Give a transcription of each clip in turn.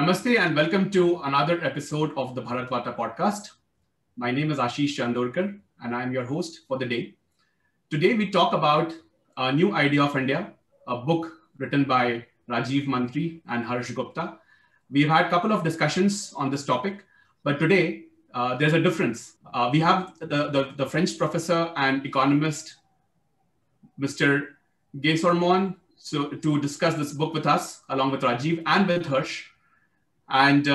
Namaste and welcome to another episode of the Bharatvaarta podcast. My name is Ashish Chandorkar and I am your host for the day. Today we talk about a new idea of India, a book written by Rajeev Mantri and Harsha Gupta. We've had a couple of discussions on this topic, but today there's a difference. We have the French professor and economist, Mr. Sorman, to discuss this book with us, along with Rajeev and with Harsh. And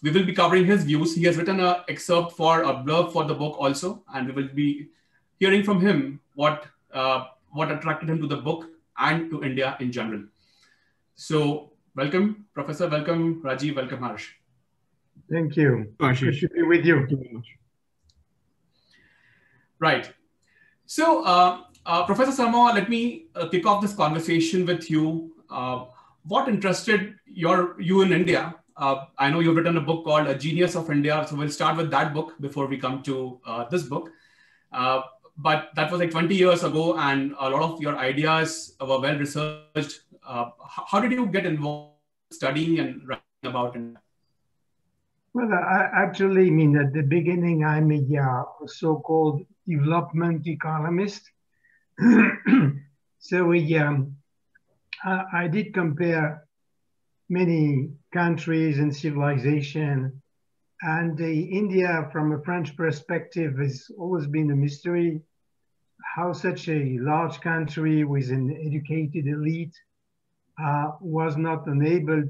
we will be covering his views. He has written an excerpt for a blurb for the book also, and we will be hearing from him what attracted him to the book and to India in general. So welcome, Professor, welcome, Rajeev, welcome, Harsh. Thank you. Ashish. Good to be with you. Thank you very much. Right. So, Professor Sarma, let me kick off this conversation with you. What interested you in India? I know you've written a book called A Genius of India, so we'll start with that book before we come to this book. But that was like 20 years ago, and a lot of your ideas were well researched. How did you get involved studying and writing about India? Well, at the beginning, I'm a so-called development economist. So I did compare many countries and civilization, and India, from a French perspective, has always been a mystery. How such a large country with an educated elite was not able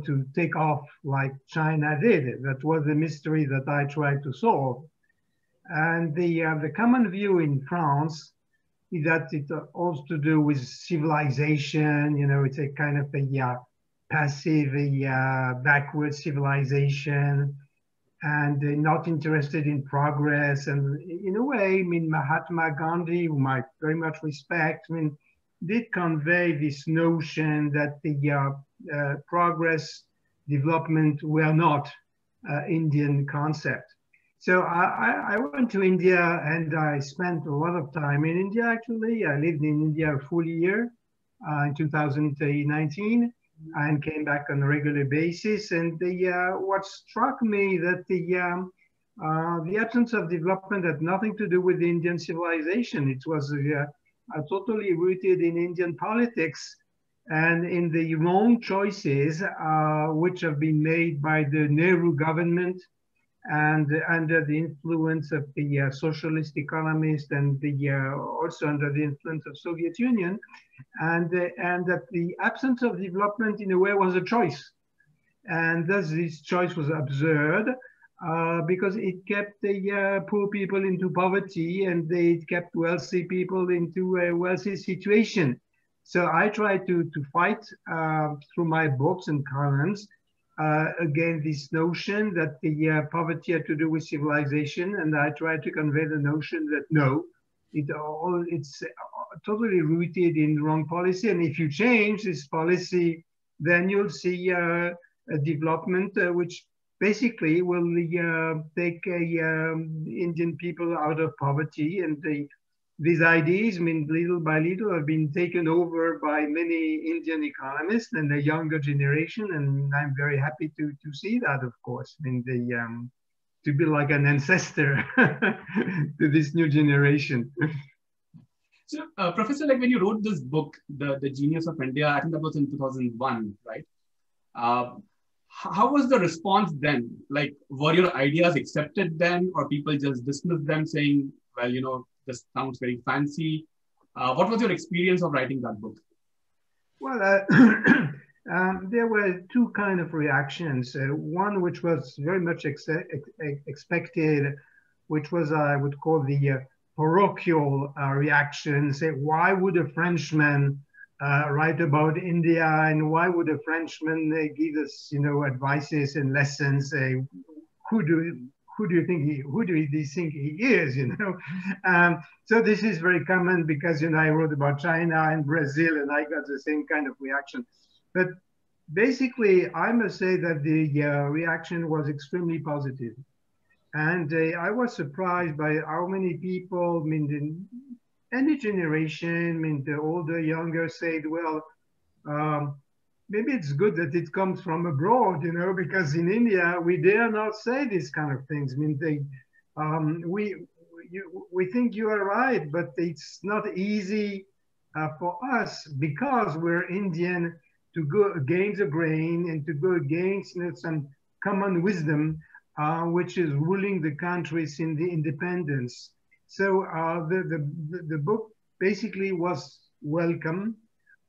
to take off like China did. That was the mystery that I tried to solve. And the common view in France is that it has to do with civilization. You know, it's a kind of a passive, backward civilization, and not interested in progress. And in a way, Mahatma Gandhi, whom I very much respect, did convey this notion that the progress, development were not Indian concept. So I went to India and I spent a lot of time in India, actually. I lived in India a full year in 2019 and came back on a regular basis. And what struck me that the absence of development had nothing to do with the Indian civilization. It was totally rooted in Indian politics and in the wrong choices which have been made by the Nehru government and under the influence of the socialist economists and also under the influence of Soviet Union, and that the absence of development in a way was a choice. And thus this choice was absurd because it kept the poor people into poverty and it kept wealthy people into a wealthy situation. So I tried to fight through my books and columns again, this notion that the poverty had to do with civilization, and I tried to convey the notion that no, it's totally rooted in wrong policy, and if you change this policy, then you'll see a development which basically will take Indian people out of poverty, and these ideas, little by little, have been taken over by many Indian economists and the younger generation, and I'm very happy to see that, of course. To be like an ancestor to this new generation. So, Professor, like when you wrote this book, The Genius of India, I think that was in 2001, right? How was the response then? Like, were your ideas accepted then, or people just dismissed them saying, well, this sounds very fancy. What was your experience of writing that book? Well, there were two kinds of reactions. One which was very much expected, which was, I would call the parochial reaction. Say, why would a Frenchman write about India, and why would a Frenchman give us, advices and lessons? Who do they think he is, So this is very common because, I wrote about China and Brazil and I got the same kind of reaction. But basically, I must say that the reaction was extremely positive. And I was surprised by how many people, any generation, the older, younger, said, well, maybe it's good that it comes from abroad, because in India we dare not say these kind of things. I mean, we think you are right, but it's not easy for us because we're Indian to go against the grain and to go against some common wisdom, which is ruling the countries in the independence. So the book basically was welcome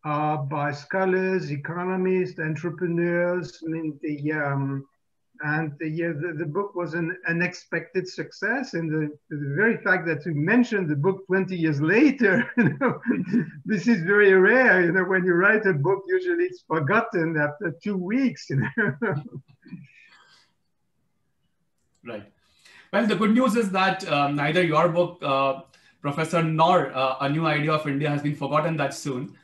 by scholars, economists, entrepreneurs. I mean, the book was an unexpected success, and the very fact that we mentioned the book 20 years later, this is very rare. When you write a book, usually it's forgotten after 2 weeks. Right. Well, the good news is that neither your book, Professor, nor A New Idea of India has been forgotten that soon.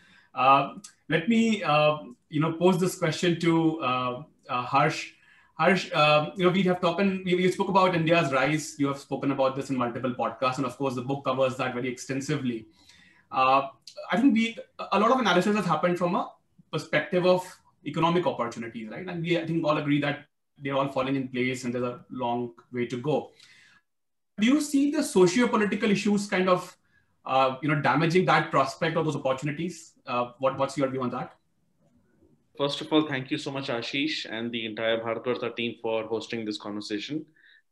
Let me, pose this question to Harsh. Harsh, we have you spoke about India's rise. You have spoken about this in multiple podcasts, and of course, the book covers that very extensively. I think a lot of analysis has happened from a perspective of economic opportunities, right? And I think all agree that they're all falling in place and there's a long way to go. Do you see the socio-political issues kind of, damaging that prospect of those opportunities? What's your view on that? First of all, thank you so much, Ashish, and the entire Bharatvaarta team for hosting this conversation.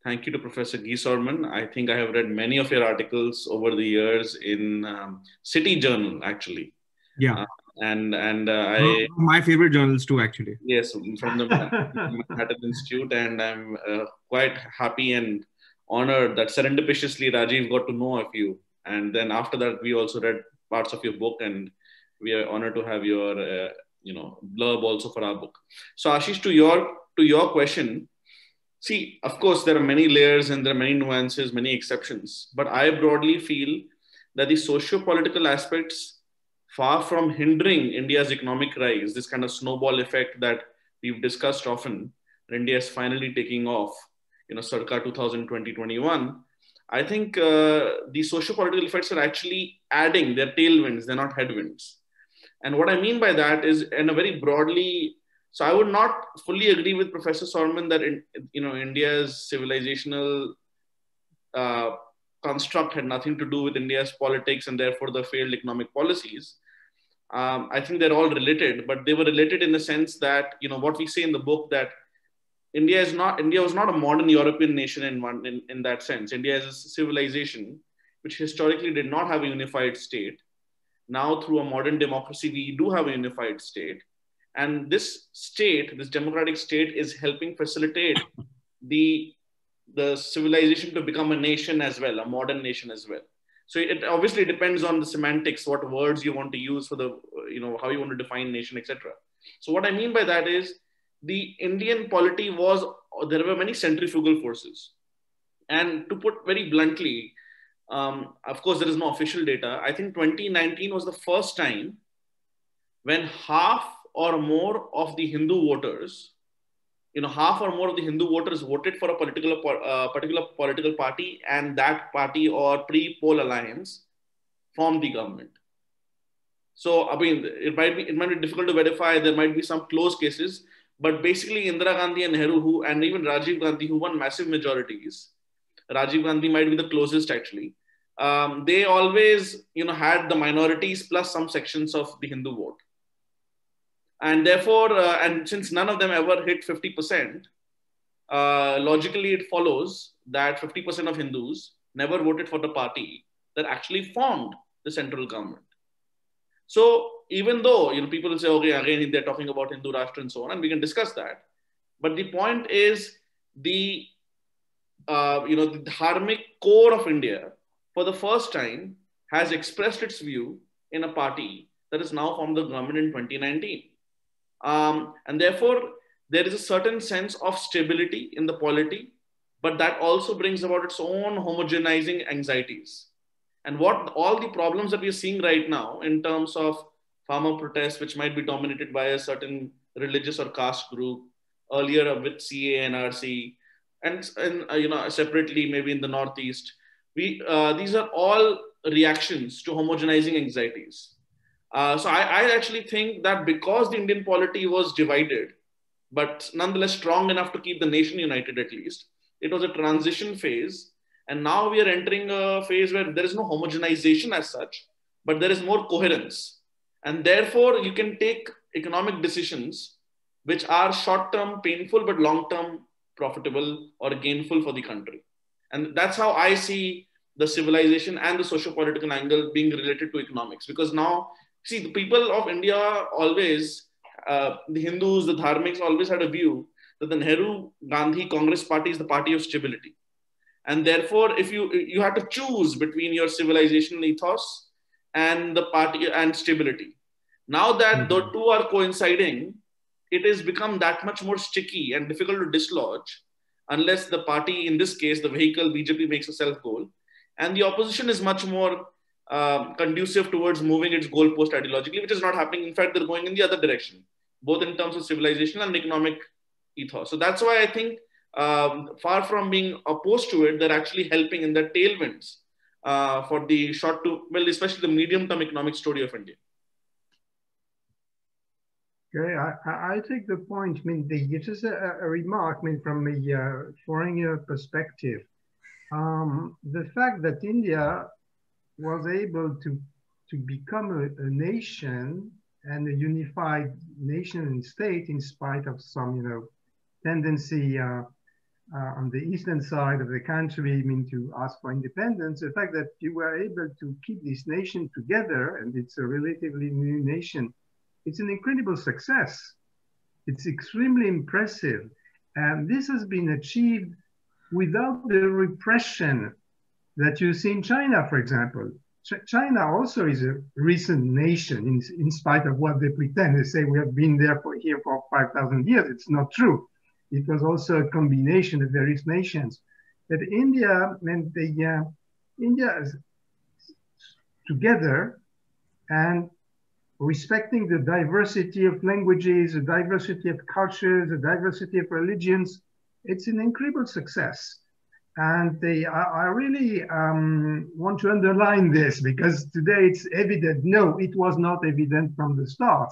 Thank you to Professor Sorman. I think I have read many of your articles over the years in City Journal, actually. Yeah. I my favorite journals too, actually. Yes, from the Manhattan Institute, and I'm quite happy and honored that serendipitously Rajeev got to know of you, and then after that we also read parts of your book, and we are honored to have your blurb also for our book. So Ashish, to your question, see, of course there are many layers and there are many nuances, many exceptions, but I broadly feel that the socio-political aspects, far from hindering India's economic rise, this kind of snowball effect that we've discussed often, India is finally taking off, circa 2020-21, I think the socio-political effects are actually adding, they're tailwinds, they're not headwinds. And what I mean by that is, in a very broadly, so I would not fully agree with Professor Sorman that India's civilizational construct had nothing to do with India's politics and therefore the failed economic policies. I think they're all related, but they were related in the sense that, what we say in the book, that India was not a modern European nation in that sense. India is a civilization which historically did not have a unified state. Now, through a modern democracy, we do have a unified state. And this state, this democratic state, is helping facilitate the civilization to become a nation as well, a modern nation as well. So it obviously depends on the semantics, what words you want to use for the, how you want to define nation, etc. So what I mean by that is, the Indian polity there were many centrifugal forces. And to put very bluntly, of course, there is no official data. I think 2019 was the first time when half or more of the Hindu voters, voted for a particular political party, and that party or pre-poll alliance formed the government. So, I mean, it might be difficult to verify. There might be some close cases, but basically Indira Gandhi and Nehru, and even Rajiv Gandhi, who won massive majorities, Rajiv Gandhi might be the closest actually. They always, had the minorities plus some sections of the Hindu vote. And therefore, and since none of them ever hit 50%, logically it follows that 50% of Hindus never voted for the party that actually formed the central government. So even though, people will say, okay, again, they're talking about Hindu Rashtra and so on, and we can discuss that. But the point is the dharmic core of India, for the first time, has expressed its view in a party that is now formed the government in 2019. And therefore, there is a certain sense of stability in the polity, but that also brings about its own homogenizing anxieties. And what all the problems that we are seeing right now in terms of farmer protests, which might be dominated by a certain religious or caste group, earlier with CA and RC, and separately maybe in the Northeast, these are all reactions to homogenizing anxieties. So I actually think that because the Indian polity was divided, but nonetheless strong enough to keep the nation united at least, it was a transition phase. And now we are entering a phase where there is no homogenization as such, but there is more coherence. And therefore, you can take economic decisions which are short term painful, but long term profitable or gainful for the country. And that's how I see the civilization and the socio-political angle being related to economics. Because now, see, the people of India always, the Hindus, the Dharmics always had a view that the Nehru Gandhi Congress party is the party of stability. And therefore, if you have to choose between your civilizational ethos and the party and stability. Now that the two are coinciding, it has become that much more sticky and difficult to dislodge unless the party, in this case, the vehicle BJP makes a self goal. And the opposition is much more conducive towards moving its goalpost ideologically, which is not happening. In fact, they're going in the other direction, both in terms of civilization and economic ethos. So that's why I think far from being opposed to it, they're actually helping in the tailwinds for the short to, well, especially the medium-term economic story of India. Okay, I take the point. I mean, it is a remark. I mean, from a foreigner perspective, the fact that India was able to become a nation and a unified nation and state, in spite of some, tendency on the eastern side of the country, I mean, to ask for independence. The fact that you were able to keep this nation together, and it's a relatively new nation, it's an incredible success. It's extremely impressive. And this has been achieved without the repression that you see in China, for example. China also is a recent nation, in spite of what they pretend. They say we have been here for 5,000 years. It's not true. It was also a combination of various nations. But India, and India is together and respecting the diversity of languages, the diversity of cultures, the diversity of religions, it's an incredible success. And I really want to underline this, because today it's evident. No, it was not evident from the start.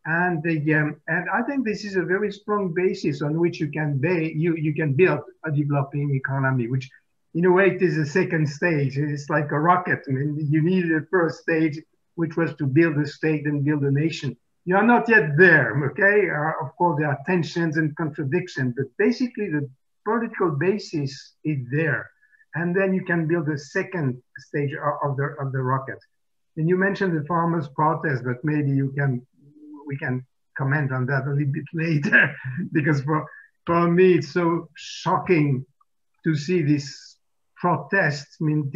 And I think this is a very strong basis on which you can build a developing economy, which in a way it is a second stage. It's like a rocket. I mean, you need the first stage, which was to build a state and build a nation. You are not yet there, okay? Of course, there are tensions and contradictions, but basically the political basis is there. And then you can build a second stage of the rocket. And you mentioned the farmers' protest, but maybe we can comment on that a little bit later, because for me, it's so shocking to see this protest, I mean,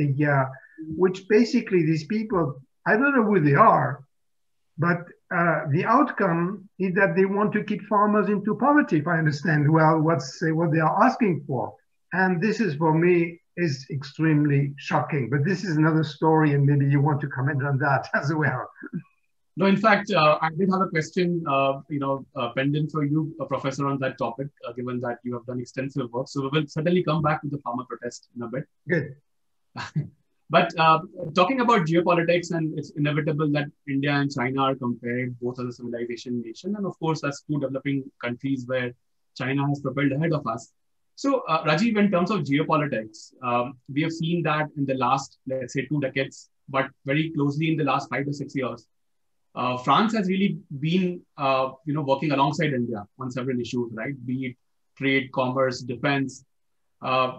which basically these people, I don't know who they are, but the outcome is that they want to keep farmers into poverty, if I understand well what they are asking for. And this is, for me, is extremely shocking. But this is another story, and maybe you want to comment on that as well. No, in fact, I did have a question, pending for you, Professor, on that topic, given that you have done extensive work. So we will certainly come back to the farmer protest in a bit. Good. But talking about geopolitics, and it's inevitable that India and China are compared both as a civilization nation, and of course, as two developing countries where China has propelled ahead of us. So, Rajeev, in terms of geopolitics, we have seen that in the last, let's say, 2 decades, but very closely in the last 5 to 6 years, France has really been, working alongside India on several issues, right? Be it trade, commerce, defense.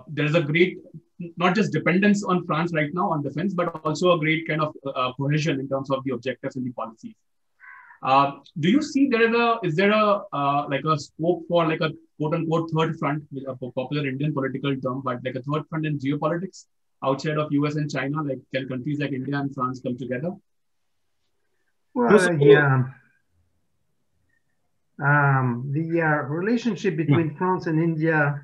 There's a great, not just dependence on France right now on defense, but also a great kind of cohesion in terms of the objectives and the policies. Do you see is there a scope for like a quote unquote third front, a popular Indian political term, but like a third front in geopolitics outside of US and China? Like, can countries like India and France come together? Well, yeah. The relationship between France and India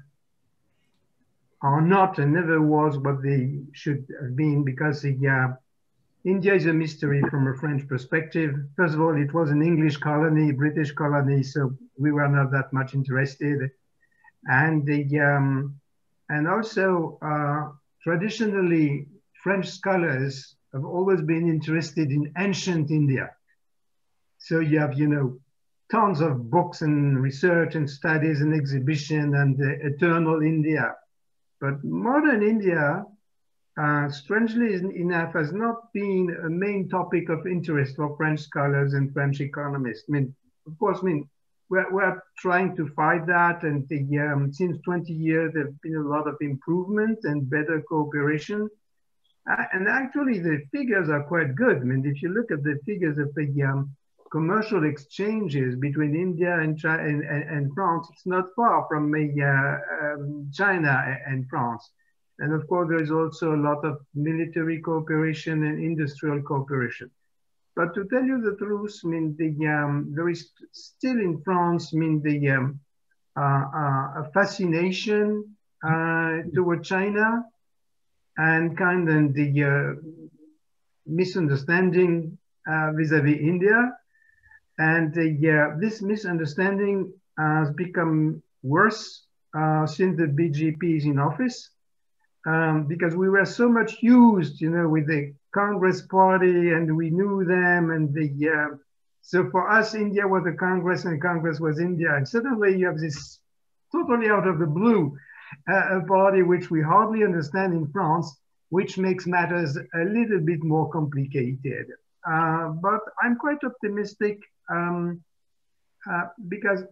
are not and never was what they should have been, because India is a mystery from a French perspective. First of all, it was an English colony, British colony, so we were not that much interested. And also, traditionally, French scholars have always been interested in ancient India. So you have, tons of books and research and studies and exhibition and the eternal India. But modern India, strangely enough, has not been a main topic of interest for French scholars and French economists. I mean, of course, we're trying to fight that, and since 20 years, there have been a lot of improvement and better cooperation. And actually, the figures are quite good. I mean, if you look at the figures of the commercial exchanges between India and China and France, it's not far from China and France. And of course, there is also a lot of military cooperation and industrial cooperation. But to tell you the truth, I mean, there is still in France, I mean, a fascination toward China and kind of the misunderstanding vis-a-vis India. And this misunderstanding has become worse since the BJP is in office. Because we were so much used, with the Congress party, and we knew them, and so for us, India was the Congress, and Congress was India. And suddenly you have this totally out of the blue a party which we hardly understand in France, which makes matters a little bit more complicated. But I'm quite optimistic because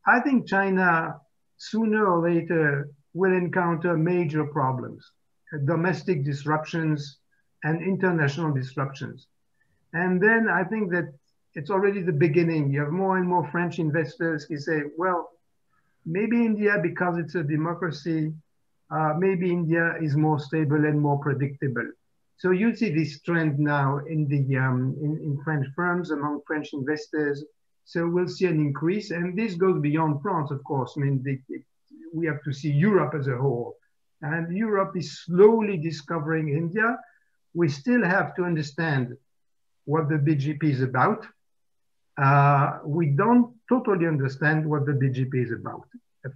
I think China sooner or later will encounter major problems, domestic disruptions and international disruptions. And then I think that it's already the beginning. You have more and more French investors who say, well, maybe India, because it's a democracy, maybe India is more stable and more predictable. So you see this trend now in the in French firms, among French investors. So we'll see an increase, and this goes beyond France, of course. I mean, we have to see Europe as a whole. And Europe is slowly discovering India. We still have to understand what the BJP is about. We don't totally understand what the BJP is about.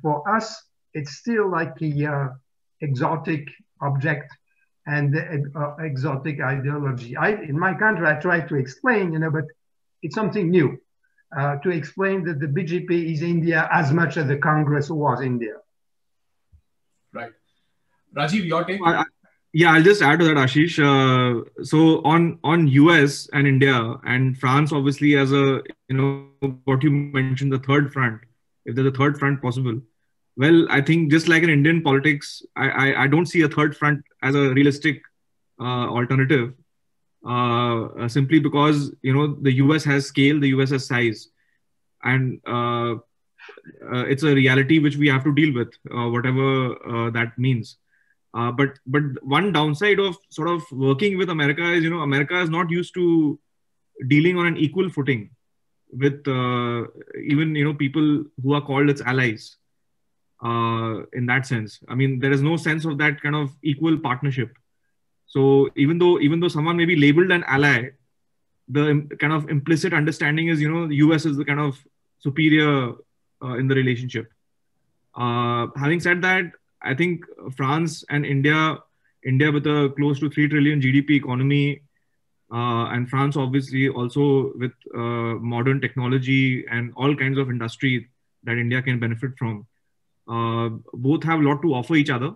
For us, it's still like a exotic object and exotic ideology. In my country, I try to explain, but it's something new to explain that the BJP is India as much as the Congress was India. Right. Rajeev, your take? Yeah, I'll just add to that, Ashish. So on US and India and France, obviously, as a, what you mentioned, the third front, if there's a third front possible. Well, I think just like in Indian politics, I don't see a third front as a realistic alternative, simply because, the US has scale, the US has size. And it's a reality which we have to deal with, whatever that means. But one downside of sort of working with America is, America is not used to dealing on an equal footing with even, people who are called its allies in that sense. I mean, there is no sense of that kind of equal partnership. So even though someone may be labeled an ally, the kind of implicit understanding is, the US is the kind of superior in the relationship. Having said that, I think France and India with a close to 3 trillion GDP economy, and France obviously also with modern technology and all kinds of industry that India can benefit from, both have a lot to offer each other.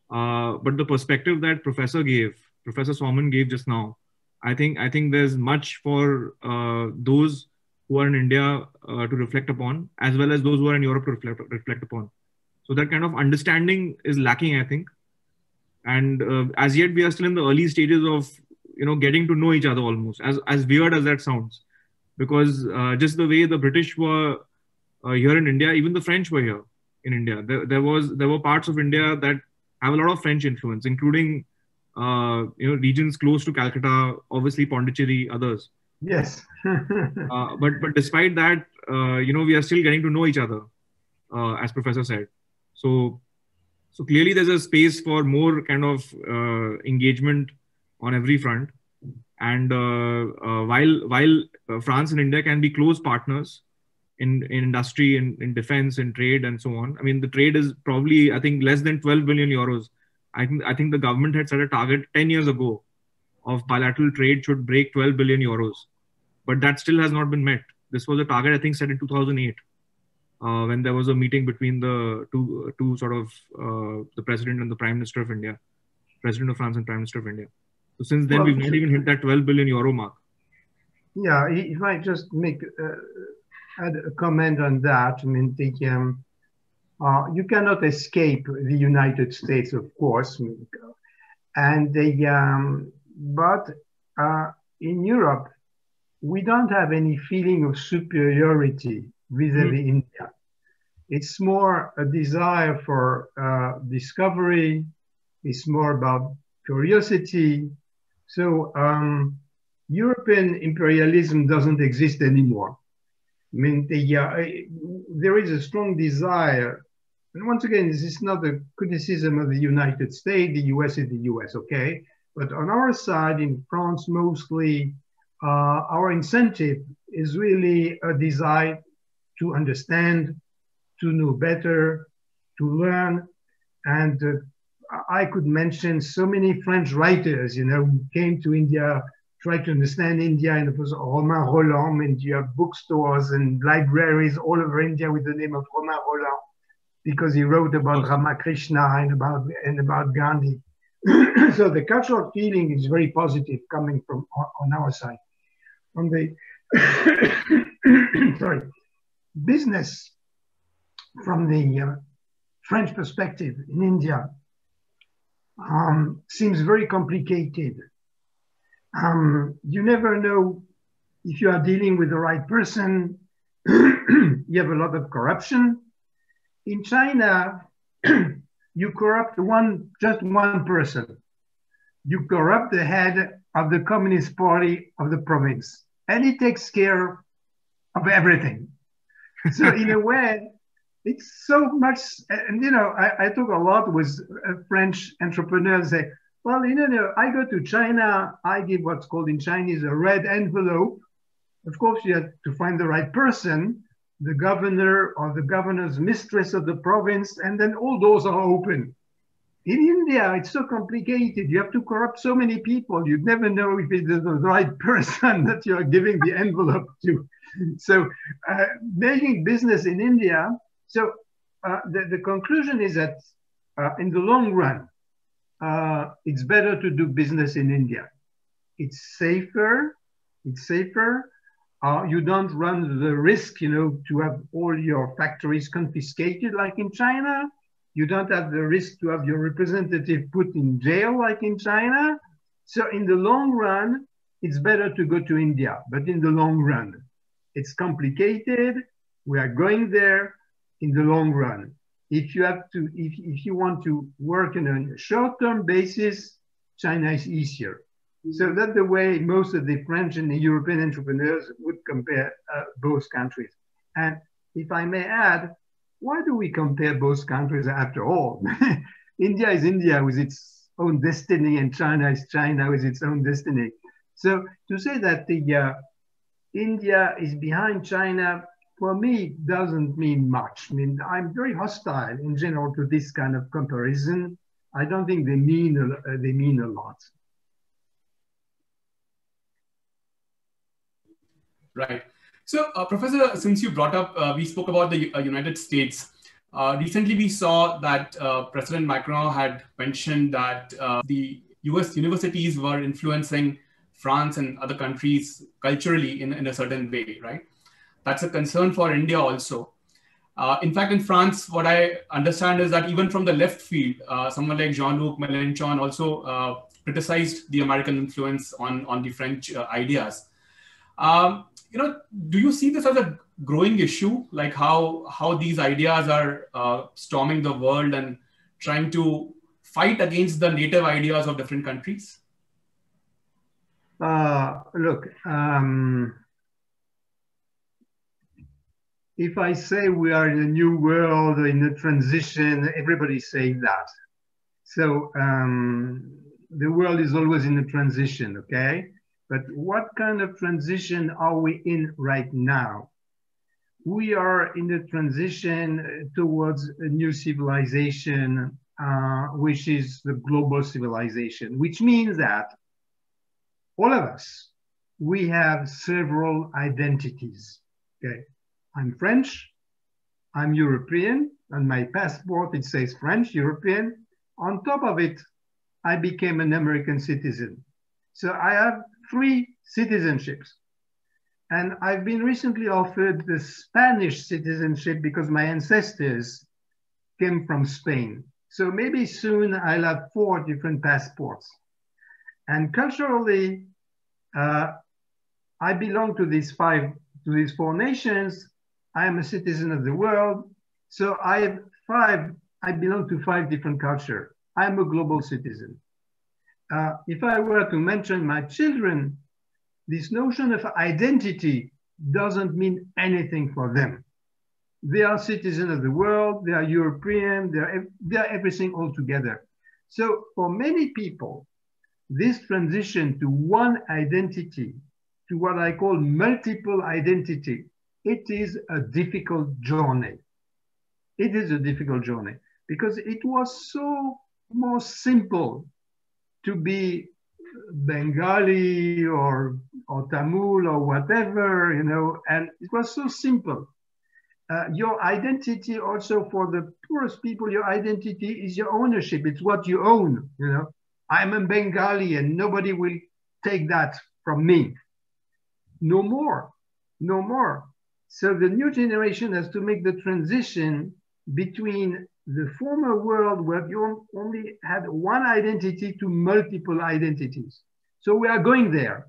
But the perspective that Professor Sorman gave just now, I think there's much for those who are in India to reflect upon, as well as those who are in Europe to reflect upon. So that kind of understanding is lacking, I think. And as yet, we are still in the early stages of, getting to know each other almost, as weird as that sounds. Because just the way the British were here in India, even the French were here in India. There were parts of India that have a lot of French influence, including, regions close to Calcutta, obviously Pondicherry, others. Yes. But despite that, we are still getting to know each other, as Professor said. So clearly there's a space for more kind of engagement on every front. And while France and India can be close partners in industry, in defense, in trade, and so on. I mean, the trade is probably, I think, less than 12 billion euros. I think the government had set a target 10 years ago of bilateral trade should break 12 billion euros. but that still has not been met. This was a target, I think, set in 2008, when there was a meeting between the two sort of the president and the prime minister of India, president of France and prime minister of India. So since then, we've not even hit that 12 billion euro mark. Yeah, if I just make add a comment on that, I mean, you cannot escape the United States, of course, and but in Europe, we don't have any feeling of superiority vis-a-vis India. It's more a desire for discovery. It's more about curiosity. So European imperialism doesn't exist anymore. I mean, there is a strong desire. And once again, this is not a criticism of the United States. The US is the US, okay? But on our side, in France mostly, our incentive is really a desire to understand, to know better, to learn. And I could mention so many French writers, who came to India, tried to understand India, and it was Romain Rolland, and you have bookstores and libraries all over India with the name of Romain Rolland, because he wrote about Ramakrishna and about Gandhi. So the cultural feeling is very positive coming from on our side. On the sorry, business from the French perspective in India seems very complicated. You never know if you are dealing with the right person. You have a lot of corruption. In China, you corrupt just one person. You corrupt the head of the Communist Party of the province, and he takes care of everything. So in a way, it's so much, and I talk a lot with French entrepreneurs. Say, well, I go to China, I give what's called in Chinese a red envelope. Of course, you have to find the right person, the governor or the governor's mistress of the province, and then all doors are open. In India, it's so complicated. You have to corrupt so many people. You'd never know if it's the right person that you're giving the envelope to. So making business in India, so the conclusion is that in the long run, it's better to do business in India. It's safer. You don't run the risk, to have all your factories confiscated like in China. You don't have the risk to have your representative put in jail like in China. So in the long run, it's better to go to India. But in the long run, it's complicated. We are going there in the long run. If you want to work on a short-term basis, China is easier. So that's the way most of the French and the European entrepreneurs would compare both countries. And if I may add, why do we compare both countries after all? India is India with its own destiny, and China is China with its own destiny. So to say that India is behind China, for me, doesn't mean much. I mean, I'm very hostile in general to this kind of comparison. I don't think they mean a lot. Right. So, Professor, since you brought up, we spoke about the United States. Recently, we saw that President Macron had mentioned that the US universities were influencing France and other countries culturally in a certain way, right? That's a concern for India also. In fact, in France, what I understand is that even from the left field, someone like Jean-Luc Mélenchon also criticized the American influence on the French ideas. Do you see this as a growing issue, like how these ideas are storming the world and trying to fight against the native ideas of different countries? Look, if I say we are in a new world, in a transition, everybody's saying that. So the world is always in a transition, okay? But what kind of transition are we in right now? We are in a transition towards a new civilization, which is the global civilization, which means that all of us, we have several identities. Okay, I'm French, I'm European, on my passport it says French, European. On top of it, I became an American citizen. So I have 3 citizenships. And I've been recently offered the Spanish citizenship because my ancestors came from Spain. So maybe soon I'll have 4 different passports. And culturally, I belong to these 4 nations. I am a citizen of the world. So I belong to 5 different cultures. I'm a global citizen. If I were to mention my children, this notion of identity doesn't mean anything for them. They are citizens of the world, they are European, they're everything all together. So for many people, this transition to one identity, to what I call multiple identity, it is a difficult journey. It is a difficult journey because it was so more simple to be Bengali or Tamil or whatever, you know, and it was so simple. Your identity also for the poorest people, your identity is your ownership. It's what you own, you know. I'm a Bengali and nobody will take that from me. No more, no more. So the new generation has to make the transition between the former world where you only had one identity to multiple identities. So we are going there.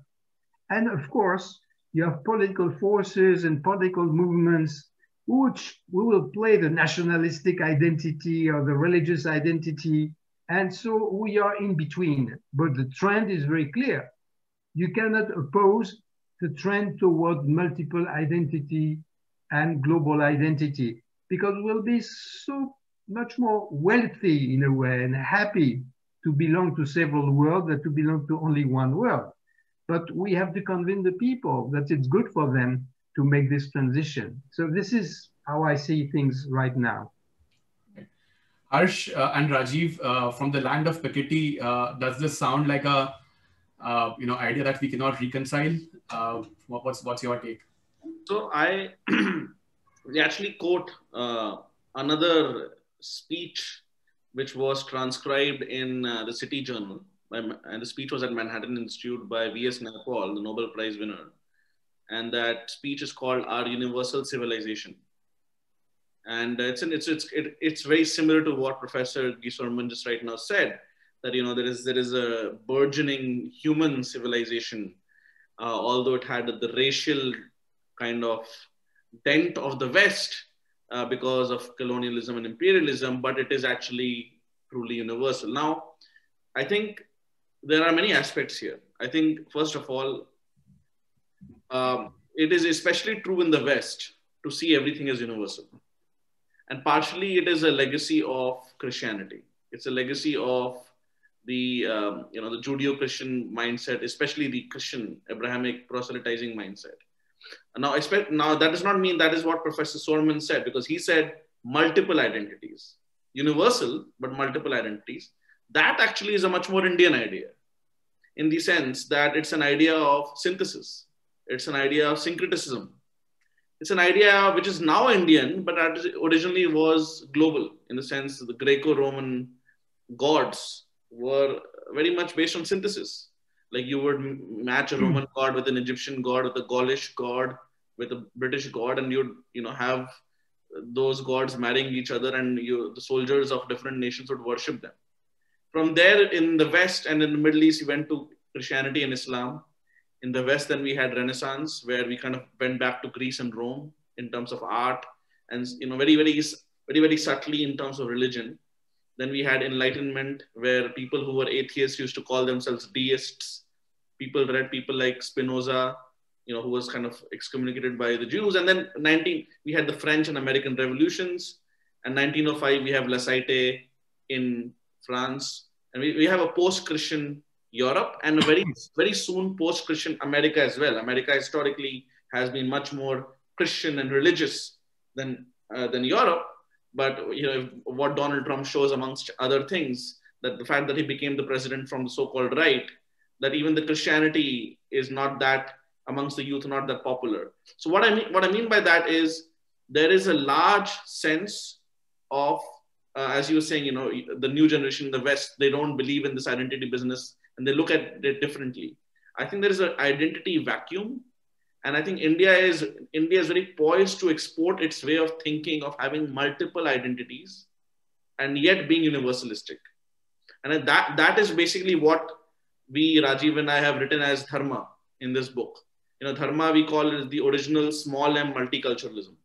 And of course, you have political forces and political movements which will play the nationalistic identity or the religious identity. And so we are in between. But the trend is very clear. You cannot oppose the trend toward multiple identity and global identity because we'll be so much more wealthy in a way and happy to belong to several worlds than to belong to only one world. But we have to convince the people that it's good for them to make this transition. So this is how I see things right now. Harsh and Rajeev, from the land of Piketty, does this sound like a idea that we cannot reconcile? What's your take? So I actually quote another speech which was transcribed in the City Journal, and the speech was at Manhattan Institute by V.S. Naipaul, the Nobel Prize winner, and that speech is called "Our Universal Civilization." And it's very similar to what Professor Sorman just right now said, that there is a burgeoning human civilization, although it had the racial kind of dent of the West because of colonialism and imperialism, but it is actually truly universal. Now, I think there are many aspects here. I think first of all, it is especially true in the West to see everything as universal. And partially it is a legacy of Christianity. It's a legacy of the Judeo-Christian mindset, especially the Christian Abrahamic proselytizing mindset. Now that does not mean that is what Professor Sorman said, because he said multiple identities, universal, but multiple identities. That actually is a much more Indian idea, in the sense that it's an idea of synthesis. It's an idea of syncretism. It's an idea which is now Indian, but originally was global, in the sense that the Greco-Roman gods were very much based on synthesis. Like you would match a Roman god with an Egyptian god, with a Gaulish god, with a British god, and you'd have those gods marrying each other, and the soldiers of different nations would worship them. From there, in the West and in the Middle East, you went to Christianity and Islam. In the West, then we had Renaissance, where we kind of went back to Greece and Rome in terms of art, and very, very, very, very subtly in terms of religion. Then we had Enlightenment, where people who were atheists used to call themselves deists. People read people like Spinoza, who was kind of excommunicated by the Jews. And then we had the French and American revolutions. And 1905, we have La Cité in France. And we have a post-Christian Europe, and a very, very soon post-Christian America as well. America historically has been much more Christian and religious than Europe. But what Donald Trump shows, amongst other things, that the fact that he became the president from the so-called right, that even the Christianity is not that amongst the youth, not that popular. So what I mean by that is there is a large sense of, as you were saying, the new generation in the West, they don't believe in this identity business and they look at it differently. I think there is an identity vacuum. And I think India is very poised to export its way of thinking of having multiple identities and yet being universalistic. And that is basically what Rajiv and I have written as dharma in this book. Dharma we call it the original small m multiculturalism.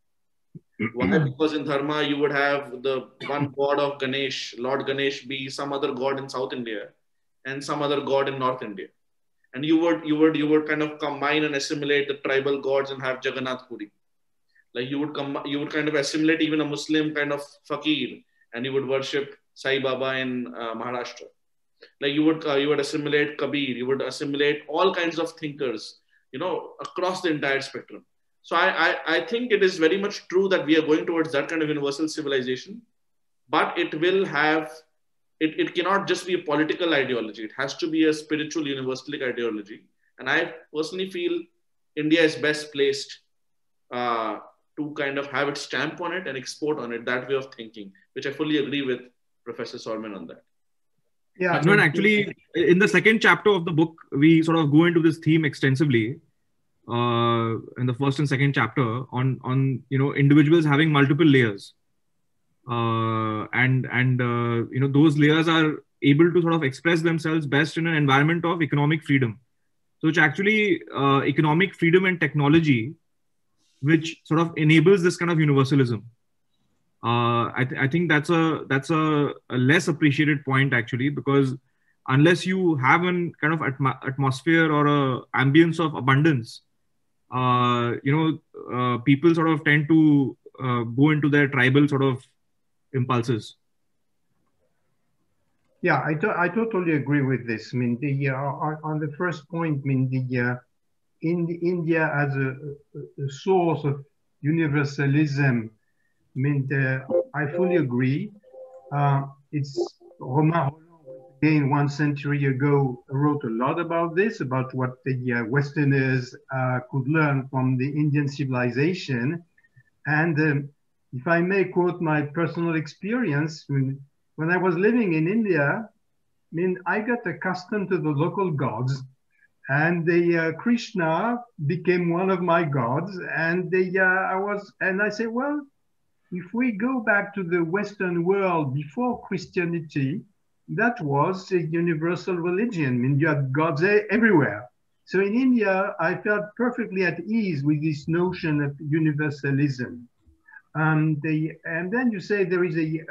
Why? Because in dharma you would have the one god of Ganesh, Lord Ganesh, be some other god in South India and some other god in North India. And you would kind of combine and assimilate the tribal gods and have Jagannath Puri. Like you would kind of assimilate even a Muslim kind of fakir, and you would worship Sai Baba in Maharashtra. Like you would assimilate Kabir, you would assimilate all kinds of thinkers, across the entire spectrum. So I think it is very much true that we are going towards that kind of universal civilization, but it will have. It cannot just be a political ideology. It has to be a spiritual universalistic ideology. And I personally feel India is best placed to kind of have its stamp on it and export on it, that way of thinking, which I fully agree with Professor Sorman on that. Yeah, no, and actually, in the second chapter of the book, we sort of go into this theme extensively. In the first and second chapter on individuals having multiple layers. Those layers are able to sort of express themselves best in an environment of economic freedom. So it's actually economic freedom and technology which sort of enables this kind of universalism. I think that's a less appreciated point actually, because unless you have an kind of atmosphere or a ambience of abundance, people sort of tend to go into their tribal sort of impulses. Yeah, I totally agree with this. I mean, on the first point, I mean, in India as a source of universalism, I mean, I fully agree. It's Romain Rolland, again, 1 century ago, wrote a lot about this, about what the Westerners could learn from the Indian civilization. And if I may quote my personal experience, when I was living in India, I mean, I got accustomed to the local gods, and the Krishna became one of my gods. And I say, well, if we go back to the Western world before Christianity, that was a universal religion. I mean, you had gods everywhere. So in India, I felt perfectly at ease with this notion of universalism. And then you say there is a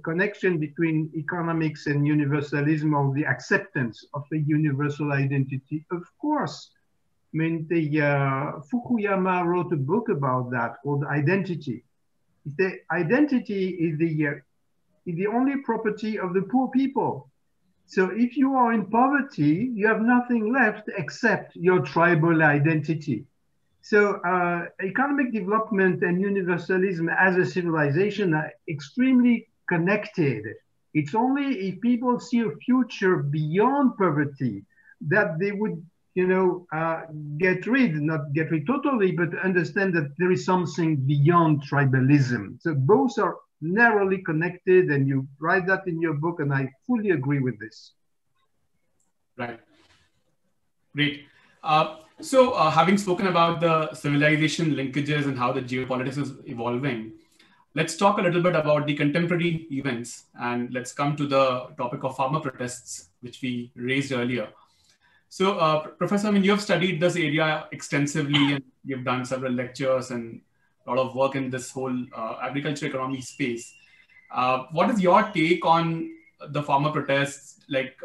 connection between economics and universalism, or the acceptance of a universal identity. Of course, I mean, Fukuyama wrote a book about that called Identity. The identity is the only property of the poor people. So if you are in poverty, you have nothing left except your tribal identity. So economic development and universalism as a civilization are extremely connected. It's only if people see a future beyond poverty that they would, not get rid totally, but understand that there is something beyond tribalism. So both are narrowly connected, and you write that in your book, and I fully agree with this. Right. Great. So having spoken about the civilization linkages and how the geopolitics is evolving, let's talk a little bit about the contemporary events, and let's come to the topic of farmer protests, which we raised earlier. So Professor, I mean, you have studied this area extensively, and you've done several lectures and a lot of work in this whole agriculture economy space. What is your take on the farmer protests? Like,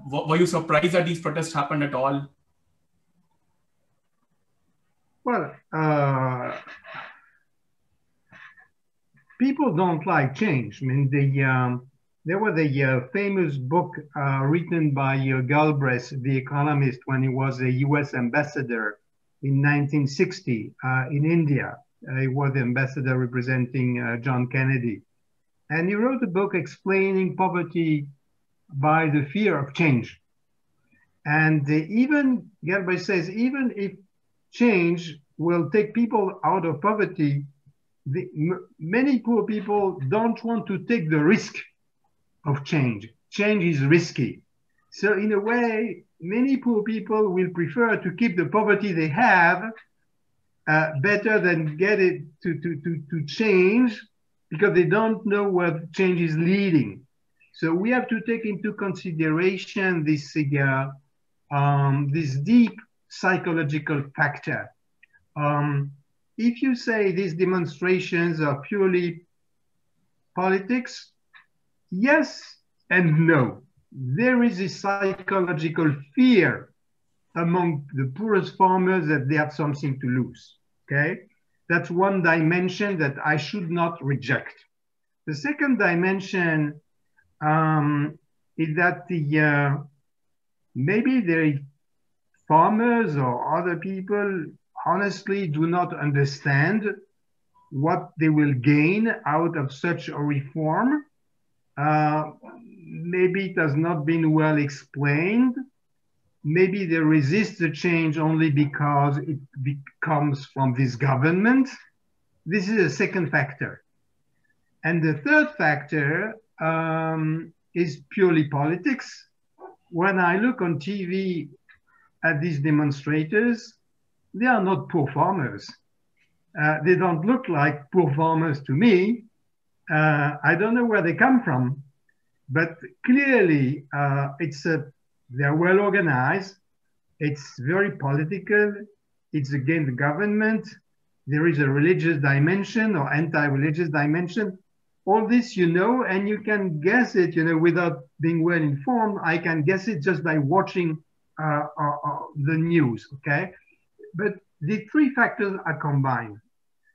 were you surprised that these protests happened at all? Well, people don't like change. I mean, there was a famous book written by Galbraith, the economist, when he was a US ambassador in 1960 in India. He was the ambassador representing John Kennedy. And he wrote a book explaining poverty by the fear of change. And even Galbraith says, even if change will take people out of poverty, many poor people don't want to take the risk of change. Change is risky. So in a way, many poor people will prefer to keep the poverty they have better than get it to change, because they don't know where change is leading. So we have to take into consideration this deep psychological factor. If you say these demonstrations are purely politics, yes and no. There is a psychological fear among the poorest farmers that they have something to lose, okay? That's one dimension that I should not reject. The second dimension is that maybe the farmers or other people honestly do not understand what they will gain out of such a reform. Maybe it has not been well explained. Maybe they resist the change only because it comes from this government. This is a second factor. And the third factor is purely politics. When I look on TV at these demonstrators, they are not poor farmers. They don't look like poor farmers to me. I don't know where they come from, but clearly they're well organized. It's very political. It's against the government. There is a religious dimension or anti-religious dimension. All this, and you can guess it, without being well informed. I can guess it just by watching the news, okay? But the three factors are combined.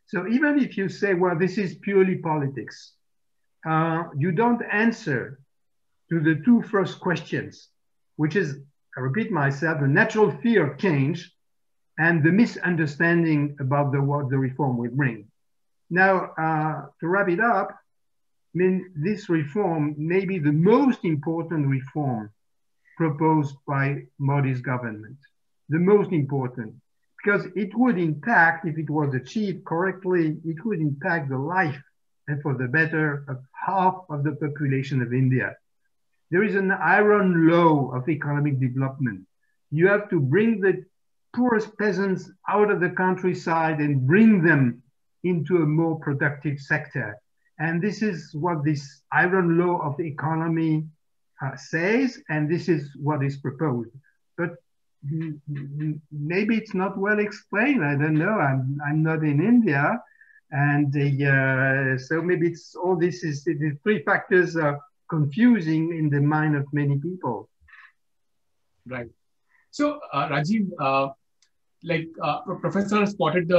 So even if you say, well, this is purely politics, you don't answer to the two first questions, which is, I repeat myself, the natural fear of change and the misunderstanding about what the reform will bring. Now, to wrap it up, this reform may be the most important reform proposed by Modi's government, the most important, because it would impact, if it was achieved correctly, it would impact the life and for the better of half of the population of India. There is an iron law of economic development. You have to bring the poorest peasants out of the countryside and bring them into a more productive sector. And this is what this iron law of the economy says, and this is what is proposed. But maybe it's not well explained. I don't know. I'm not in India, and so maybe it's all this is the three factors are confusing in the mind of many people. Right. So Rajeev, Professor spotted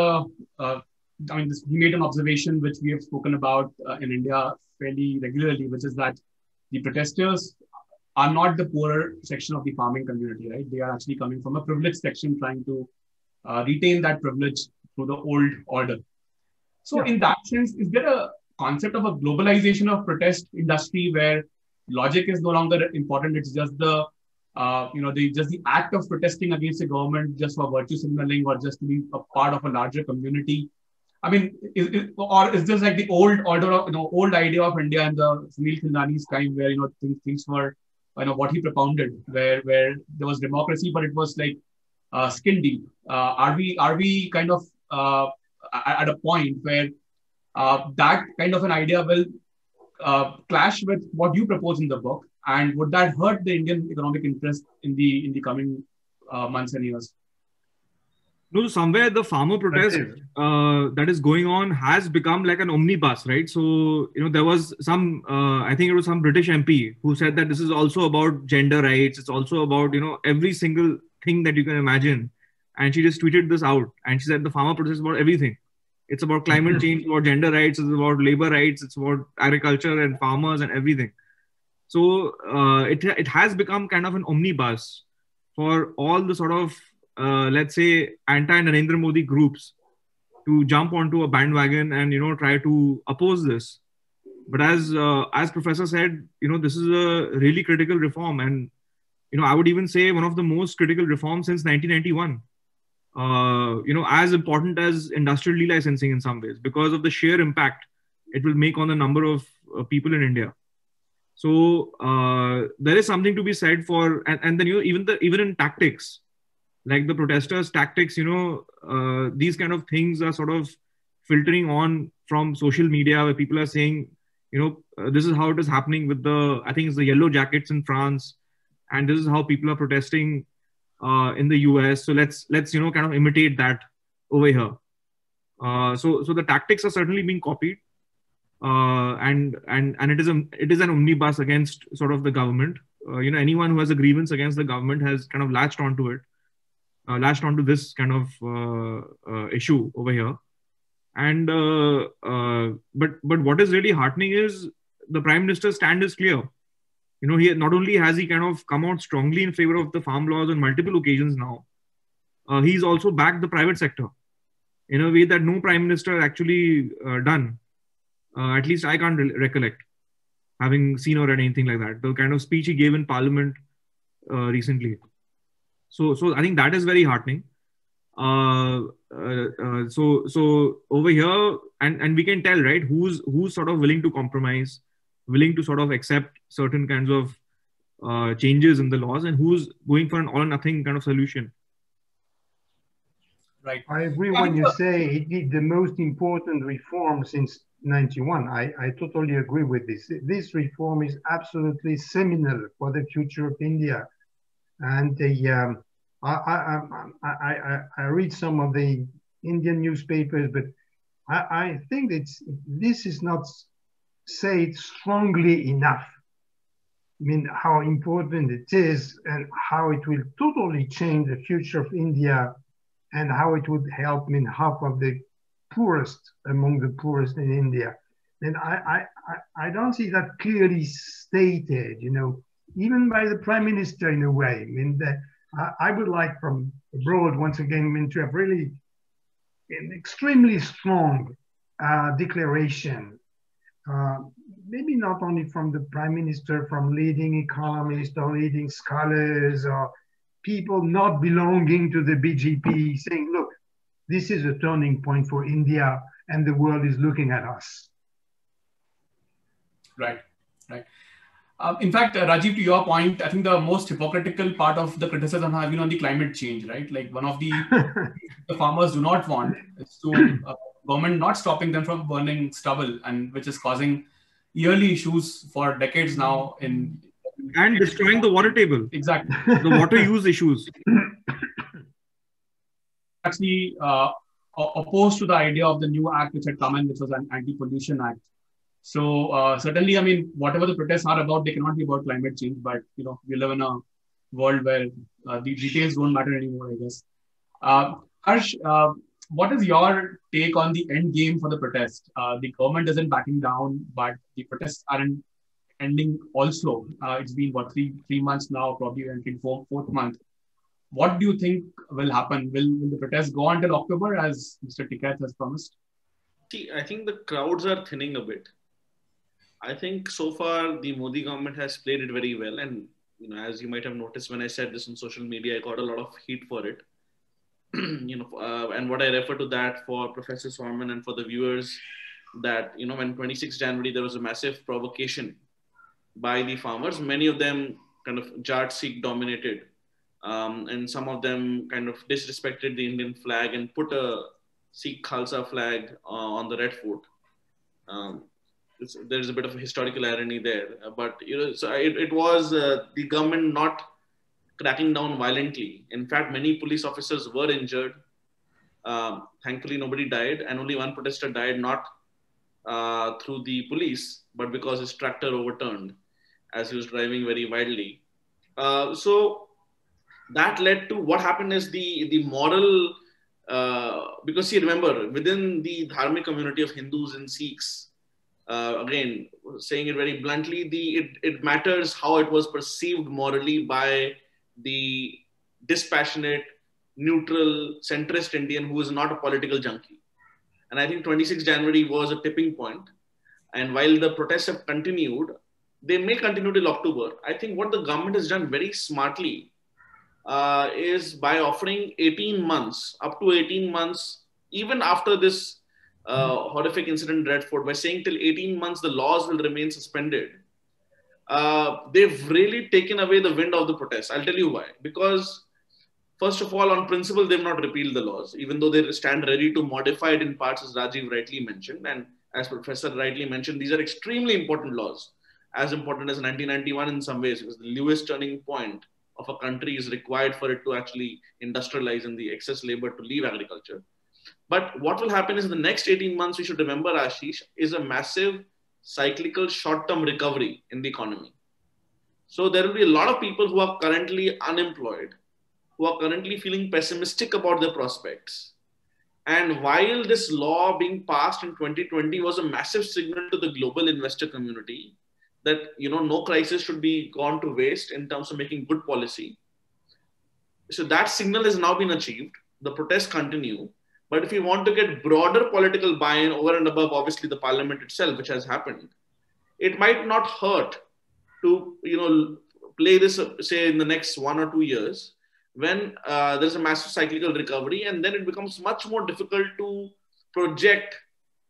he made an observation which we have spoken about in India fairly regularly, which is that the protesters are not the poorer section of the farming community, right? They are actually coming from a privileged section trying to retain that privilege through the old order. So in that sense, is there a concept of a globalization of protest industry where logic is no longer important? It's just the act of protesting against the government just for virtue signaling or just to be a part of a larger community. I mean, is this like the old order of, old idea of India in the Sunil Khildani's time where, things were, what he propounded, where there was democracy, but it was like skin deep. Are we kind of at a point where that kind of an idea will clash with what you propose in the book, and would that hurt the Indian economic interest in the coming months and years? No, somewhere the farmer protest that is going on has become like an omnibus, right? So, there was some, I think it was some British MP who said that this is also about gender rights. It's also about, every single thing that you can imagine. And she just tweeted this out. And she said the farmer protest is about everything. It's about climate change, about gender rights, it's about labor rights, it's about agriculture and farmers and everything. So it has become kind of an omnibus for all the sort of, let's say, anti-Narendra Modi groups to jump onto a bandwagon and, try to oppose this. But as Professor said, this is a really critical reform. And, I would even say one of the most critical reforms since 1991. as important as industrial delicensing in some ways, because of the sheer impact it will make on the number of people in India. So there is something to be said for, and then even in tactics, like the protesters' tactics, these kind of things are sort of filtering on from social media, where people are saying, this is how it is happening with I think it's the yellow jackets in France, and this is how people are protesting in the US. So let's kind of imitate that over here. So the tactics are certainly being copied, and it is an omnibus against sort of the government. Anyone who has a grievance against the government has kind of latched onto it, latched onto this kind of issue over here. And but what is really heartening is the Prime Minister's stand is clear. He not only has he kind of come out strongly in favor of the farm laws on multiple occasions now, he's also backed the private sector in a way that no Prime Minister actually done. At least I can't recollect having seen or read anything like that. The kind of speech he gave in Parliament recently. So I think that is very heartening. So over here, and we can tell, right, who's sort of willing to compromise, willing to sort of accept certain kinds of changes in the laws, and who's going for an all or nothing kind of solution. Right. I agree when you say it did the most important reform since 91. I totally agree with this. This reform is absolutely seminal for the future of India. And I read some of the Indian newspapers, but I think this is not said strongly enough. I mean, how important it is and how it will totally change the future of India, and how it would help half of the poorest among the poorest in India. And I don't see that clearly stated, even by the Prime Minister in a way. I mean, I would like from abroad, once again, to have really an extremely strong declaration, maybe not only from the Prime Minister, from leading economists or leading scholars or people not belonging to the BJP, saying, look, this is a turning point for India and the world is looking at us. Right. In fact, Rajeev, to your point, I think the most hypocritical part of the criticism has been on the climate change, right? Like one of the farmers do not want is to government not stopping them from burning stubble, and which is causing yearly issues for decades now and destroying the water table. Exactly. The water use issues. Actually opposed to the idea of the new act which had come in, which was an anti-pollution act. So certainly, I mean, whatever the protests are about, they cannot be about climate change. But we live in a world where the details don't matter anymore, I guess. Harsh, what is your take on the end game for the protest? The government isn't backing down, but the protests aren't ending also. It's been, what, three months now, probably entering fourth month. What do you think will happen? Will the protests go until October, as Mr. Tikait has promised? See, I think the crowds are thinning a bit. I think so far the Modi government has played it very well. And, as you might have noticed when I said this on social media, I got a lot of heat for it. And what I refer to that for Professor Sorman and for the viewers, that, when 26 January, there was a massive provocation by the farmers, many of them kind of Jat Sikh dominated. And some of them kind of disrespected the Indian flag and put a Sikh Khalsa flag on the Red Fort. There's a bit of a historical irony there, but so it was the government not cracking down violently. In fact, many police officers were injured. Thankfully, nobody died, and only one protester died, not through the police, but because his tractor overturned as he was driving very wildly. So that led to what happened is the moral, because see, remember, within the dharmic community of Hindus and Sikhs, again, saying it very bluntly, it matters how it was perceived morally by the dispassionate, neutral, centrist Indian who is not a political junkie. And I think 26 January was a tipping point. And while the protests have continued, they may continue till October. I think what the government has done very smartly is by offering 18 months, up to 18 months, even after this horrific incident in Redford, by saying till 18 months the laws will remain suspended. They've really taken away the wind of the protest. I'll tell you why. Because first of all, on principle, they've not repealed the laws, even though they stand ready to modify it in parts, as Rajeev rightly mentioned. And as Professor rightly mentioned, these are extremely important laws, as important as 1991 in some ways, because the Lewis turning point of a country is required for it to actually industrialize and the excess labor to leave agriculture. But what will happen is in the next 18 months, we should remember, Ashish, is a massive cyclical short-term recovery in the economy. So there will be a lot of people who are currently unemployed, who are currently feeling pessimistic about their prospects. And while this law being passed in 2020 was a massive signal to the global investor community that, you know, no crisis should be gone to waste in terms of making good policy. So that signal has now been achieved. The protests continue. But if you want to get broader political buy-in over and above, obviously, the parliament itself, which has happened, it might not hurt to, you know, play this, say, in the next 1 or 2 years, when there's a massive cyclical recovery, and then it becomes much more difficult to project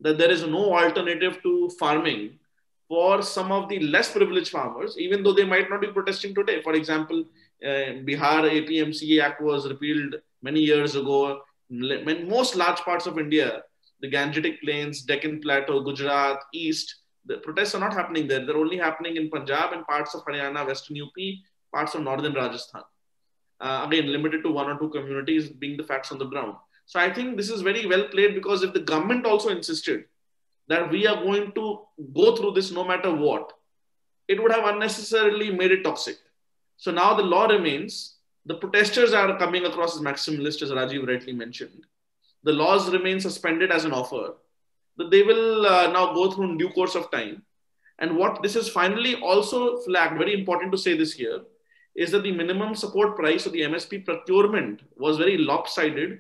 that there is no alternative to farming for some of the less privileged farmers, even though they might not be protesting today. For example, Bihar APMC Act was repealed many years ago. When most large parts of India, the Gangetic Plains, Deccan Plateau, Gujarat, East, the protests are not happening there. They're only happening in Punjab and parts of Haryana, Western UP, parts of Northern Rajasthan. Again, limited to 1 or 2 communities being the facts on the ground. So I think this is very well played, because if the government also insisted that we are going to go through this no matter what, it would have unnecessarily made it toxic. So now the law remains. The protesters are coming across as maximalist, as Rajeev rightly mentioned. The laws remain suspended as an offer that they will now go through in due course of time. And what this is finally also flagged, very important to say this here, is that the minimum support price of the MSP procurement was very lopsided,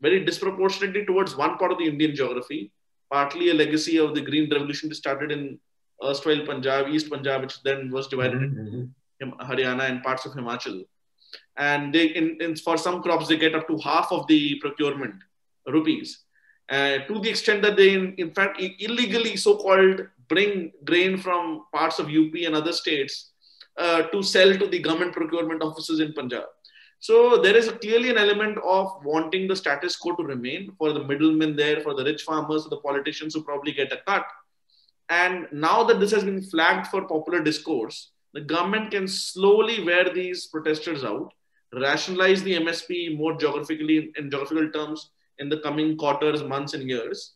very disproportionately towards one part of the Indian geography, partly a legacy of the Green Revolution that started in erstwhile Punjab, East Punjab, which then was divided into Haryana and parts of Himachal. And they, for some crops, they get up to half of the procurement rupees, to the extent that they, in fact, illegally so-called bring grain from parts of UP and other states to sell to the government procurement offices in Punjab. So there is clearly an element of wanting the status quo to remain for the middlemen there, for the rich farmers, for the politicians who probably get a cut. And now that this has been flagged for popular discourse, the government can slowly wear these protesters out, rationalize the MSP more geographically in geographical terms in the coming quarters, months, and years,